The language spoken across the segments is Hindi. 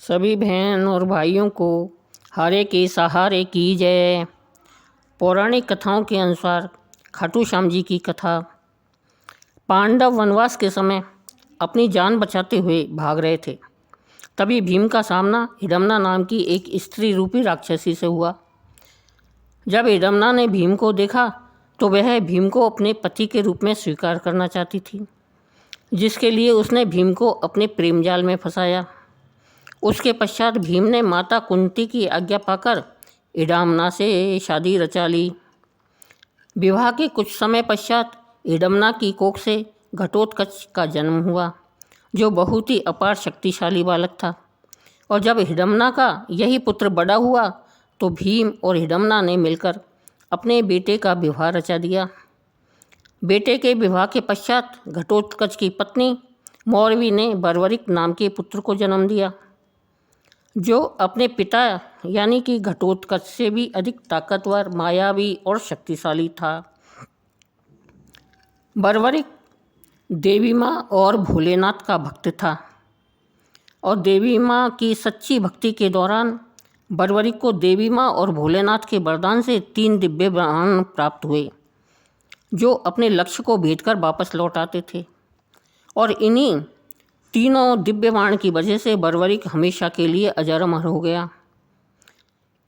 सभी बहन और भाइयों को हारे के सहारे की जय। पौराणिक कथाओं के अनुसार खाटू श्याम जी की कथा। पांडव वनवास के समय अपनी जान बचाते हुए भाग रहे थे। तभी भीम का सामना हिडम्बा नाम की एक स्त्री रूपी राक्षसी से हुआ। जब हिडम्बा ने भीम को देखा तो वह भीम को अपने पति के रूप में स्वीकार करना चाहती थी, जिसके लिए उसने भीम को अपने प्रेम जाल में फंसाया। उसके पश्चात भीम ने माता कुंती की आज्ञा पाकर हिडम्बा से शादी रचा ली। विवाह के कुछ समय पश्चात हिडम्बा की कोख से घटोत्कच का जन्म हुआ, जो बहुत ही अपार शक्तिशाली बालक था। और जब हिडम्बा का यही पुत्र बड़ा हुआ तो भीम और हिडम्बा ने मिलकर अपने बेटे का विवाह रचा दिया। बेटे के विवाह के पश्चात घटोत्कच की पत्नी मौरवी ने बर्बरिक नाम के पुत्र को जन्म दिया, जो अपने पिता यानी कि घटोत्कच से भी अधिक ताकतवर, मायावी और शक्तिशाली था। बर्बरिक देवी माँ और भोलेनाथ का भक्त था और देवी माँ की सच्ची भक्ति के दौरान बर्बरिक को देवी माँ और भोलेनाथ के वरदान से 3 दिव्य बाण प्राप्त हुए, जो अपने लक्ष्य को भेदकर वापस लौट आते थे। और इन्हीं तीनों दिव्य बाण की वजह से बर्बरिक हमेशा के लिए अजर अमर हो गया।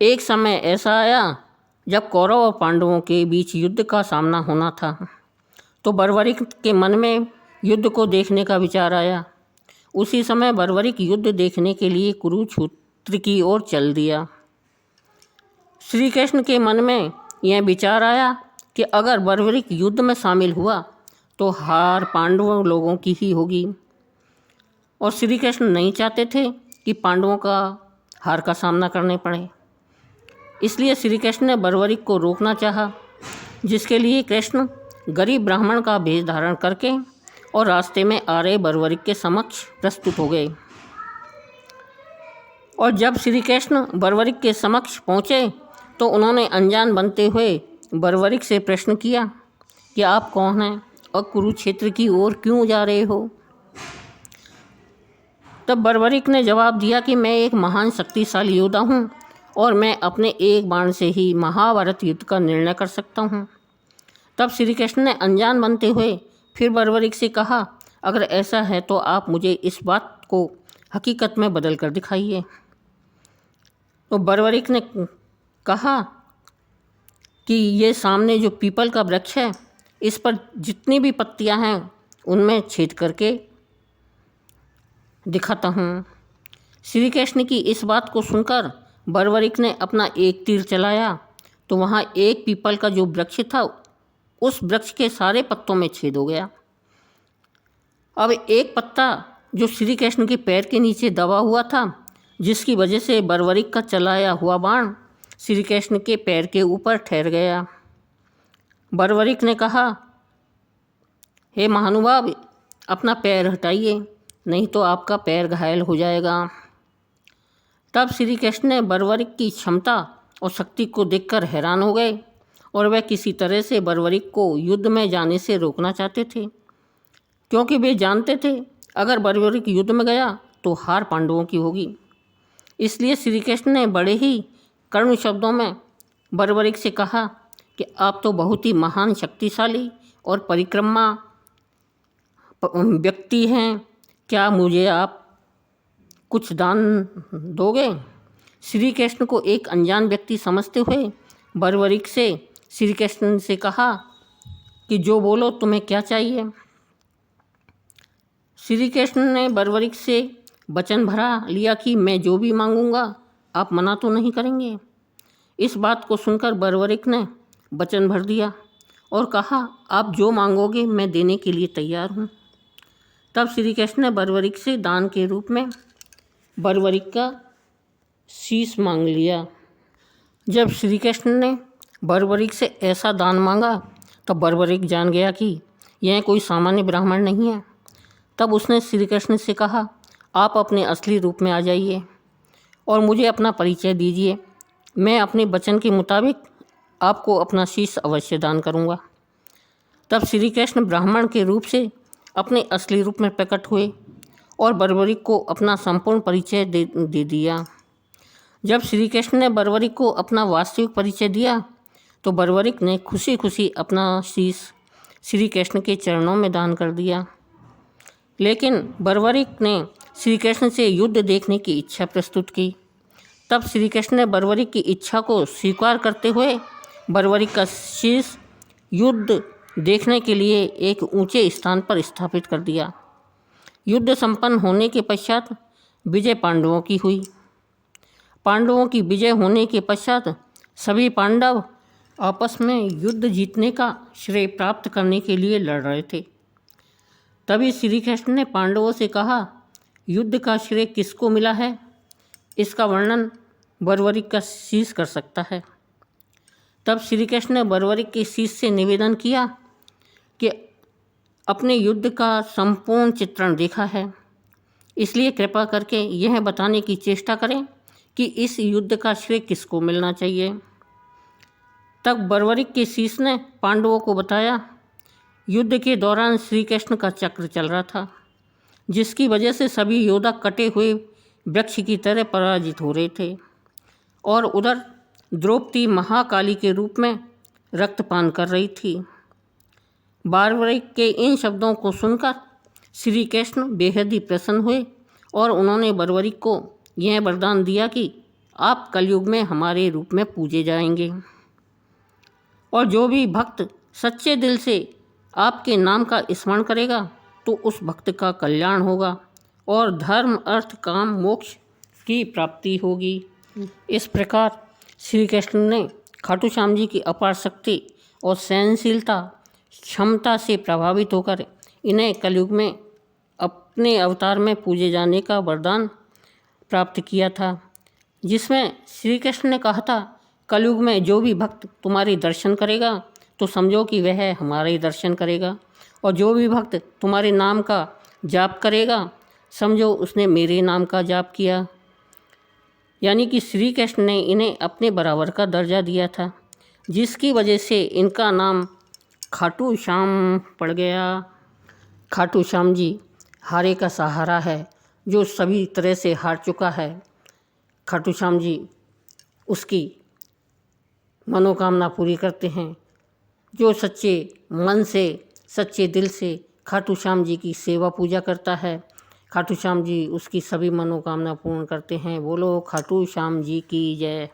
एक समय ऐसा आया जब कौरव और पांडवों के बीच युद्ध का सामना होना था, तो बर्बरिक के मन में युद्ध को देखने का विचार आया। उसी समय बर्बरिक युद्ध देखने के लिए कुरुक्षेत्र की ओर चल दिया। श्री कृष्ण के मन में यह विचार आया कि अगर बर्बरिक युद्ध में शामिल हुआ तो हार पांडवों लोगों की ही होगी, और श्री कृष्ण नहीं चाहते थे कि पांडवों का हार का सामना करने पड़े। इसलिए श्री कृष्ण ने बर्बरिक को रोकना चाहा, जिसके लिए कृष्ण गरीब ब्राह्मण का भेष धारण करके और रास्ते में आ रहे बर्बरिक के समक्ष प्रस्तुत हो गए। और जब श्री कृष्ण बर्बरिक के समक्ष पहुँचे तो उन्होंने अनजान बनते हुए बर्बरिक से प्रश्न किया कि आप कौन हैं और कुरुक्षेत्र की ओर क्यों जा रहे हो। तब बर्बरिक ने जवाब दिया कि मैं एक महान शक्तिशाली योद्धा हूँ और मैं अपने एक बाण से ही महाभारत युद्ध का निर्णय कर सकता हूँ। तब श्री कृष्ण ने अनजान बनते हुए फिर बर्बरिक से कहा, अगर ऐसा है तो आप मुझे इस बात को हकीकत में बदल कर दिखाइए। तो बर्बरिक ने कहा कि ये सामने जो पीपल का वृक्ष है, इस पर जितनी भी पत्तियां हैं उनमें छेद करके दिखाता हूँ। श्री कृष्ण की इस बात को सुनकर बर्बरिक ने अपना एक तीर चलाया तो वहाँ एक पीपल का जो वृक्ष था, उस वृक्ष के सारे पत्तों में छेद हो गया। अब एक पत्ता जो श्री कृष्ण के पैर के नीचे दबा हुआ था, जिसकी वजह से बर्बरिक का चलाया हुआ बाण श्री कृष्ण के पैर के ऊपर ठहर गया। बर्बरिक ने कहा, हे महानुभाव, अपना पैर हटाइए, नहीं तो आपका पैर घायल हो जाएगा। तब श्री कृष्ण ने बर्बरिक की क्षमता और शक्ति को देखकर हैरान हो गए और वह किसी तरह से बर्बरिक को युद्ध में जाने से रोकना चाहते थे, क्योंकि वे जानते थे अगर बर्बरिक युद्ध में गया तो हार पांडवों की होगी। इसलिए श्री कृष्ण ने बड़े ही करुण शब्दों में बर्बरिक से कहा कि आप तो बहुत ही महान शक्तिशाली और परिक्रमा व्यक्ति हैं, क्या मुझे आप कुछ दान दोगे। श्री कृष्ण को एक अनजान व्यक्ति समझते हुए बर्बरिक से श्री कृष्ण से कहा कि जो बोलो, तुम्हें क्या चाहिए। श्री कृष्ण ने बर्बरिक से वचन भरा लिया कि मैं जो भी मांगूंगा आप मना तो नहीं करेंगे। इस बात को सुनकर बर्बरिक ने वचन भर दिया और कहा, आप जो मांगोगे मैं देने के लिए तैयार हूँ। तब श्री कृष्ण ने बर्बरिक से दान के रूप में बर्बरिक का शीश मांग लिया। जब श्री कृष्ण ने बर्बरिक से ऐसा दान मांगा तब बर्बरिक जान गया कि यह कोई सामान्य ब्राह्मण नहीं है। तब उसने श्री कृष्ण से कहा, आप अपने असली रूप में आ जाइए और मुझे अपना परिचय दीजिए। मैं अपने वचन के मुताबिक आपको अपना शीश अवश्य दान करूँगा। तब श्री कृष्ण ब्राह्मण के रूप से अपने असली रूप में प्रकट हुए और बर्बरिक को अपना संपूर्ण परिचय दे दिया। जब श्री कृष्ण ने बर्बरिक को अपना वास्तविक परिचय दिया तो बर्बरिक ने खुशी खुशी अपना शीश श्री कृष्ण के चरणों में दान कर दिया। लेकिन बर्बरिक ने श्री कृष्ण से युद्ध देखने की इच्छा प्रस्तुत की। तब श्री कृष्ण ने बर्बरिक की इच्छा को स्वीकार करते हुए बर्बरिक का शीश युद्ध देखने के लिए एक ऊंचे स्थान पर स्थापित कर दिया। युद्ध संपन्न होने के पश्चात विजय पांडवों की हुई। पांडवों की विजय होने के पश्चात सभी पांडव आपस में युद्ध जीतने का श्रेय प्राप्त करने के लिए लड़ रहे थे। तभी श्री कृष्ण ने पांडवों से कहा, युद्ध का श्रेय किसको मिला है, इसका वर्णन बर्बरिक का शीश कर सकता है। तब श्री कृष्ण ने बर्बरिक के शीश से निवेदन किया कि अपने युद्ध का संपूर्ण चित्रण देखा है, इसलिए कृपा करके यह बताने की चेष्टा करें कि इस युद्ध का श्रेय किसको मिलना चाहिए। तब बर्बरिक के शीश ने पांडवों को बताया, युद्ध के दौरान श्री कृष्ण का चक्र चल रहा था, जिसकी वजह से सभी योद्धा कटे हुए वृक्ष की तरह पराजित हो रहे थे, और उधर द्रौपदी महाकाली के रूप में रक्तपान कर रही थी। बर्बरिक के इन शब्दों को सुनकर श्री कृष्ण बेहद ही प्रसन्न हुए और उन्होंने बर्बरिक को यह वरदान दिया कि आप कलयुग में हमारे रूप में पूजे जाएंगे, और जो भी भक्त सच्चे दिल से आपके नाम का स्मरण करेगा तो उस भक्त का कल्याण होगा और धर्म अर्थ काम मोक्ष की प्राप्ति होगी। इस प्रकार श्री कृष्ण ने खाटू श्याम जी की अपार शक्ति और सहनशीलता क्षमता से प्रभावित होकर इन्हें कलयुग में अपने अवतार में पूजे जाने का वरदान प्राप्त किया था, जिसमें श्री कृष्ण ने कहा था, कलयुग में जो भी भक्त तुम्हारे दर्शन करेगा तो समझो कि वह हमारे दर्शन करेगा, और जो भी भक्त तुम्हारे नाम का जाप करेगा समझो उसने मेरे नाम का जाप किया। यानी कि श्री कृष्ण ने इन्हें अपने बराबर का दर्जा दिया था, जिसकी वजह से इनका नाम खाटू श्याम पड़ गया। खाटू श्याम जी हारे का सहारा है, जो सभी तरह से हार चुका है। खाटू श्याम जी उसकी मनोकामना पूरी करते हैं। जो सच्चे मन से सच्चे दिल से खाटू श्याम जी की सेवा पूजा करता है, खाटू श्याम जी उसकी सभी मनोकामना पूर्ण करते हैं। बोलो खाटू श्याम जी की जय।